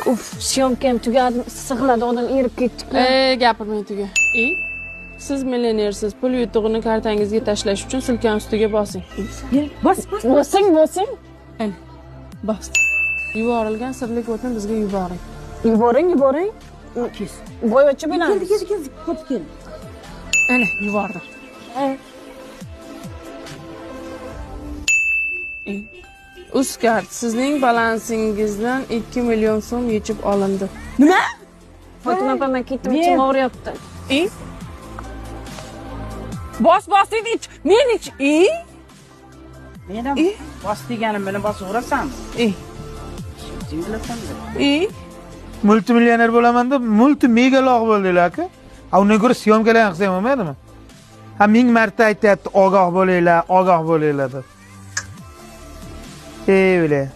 Uf, syomkam tugadi, sig'ladi, odam erib ketdik-ku. Gapirmang tuga. Siz millionersiz. Pul yutug'ini kartangizga tashlash uchun sulkan ustiga bosing. Bos. Bosing. Ana, bos. Yuborilgan sirli kodni bizga yuboring. Yuboring. Kes. Boyvachcha bilan. Kel. Ana, yubordim. Uzkart, sizning balansingizdan 2 million so'm yechib olindi. Nima? Fotima opam ketdim, ichim og'riyapti. Bos dedi. Men ich. Men ham bos deganim bilan bosaverasam. Multimillioner bo'laman deb multi-mega log' bo'ldinglar aka. Undan ko'ra syomkalar qilsam bo'lmaydimi? 1000 marta aytayapti, ogoh bo'linglar deb. Ey,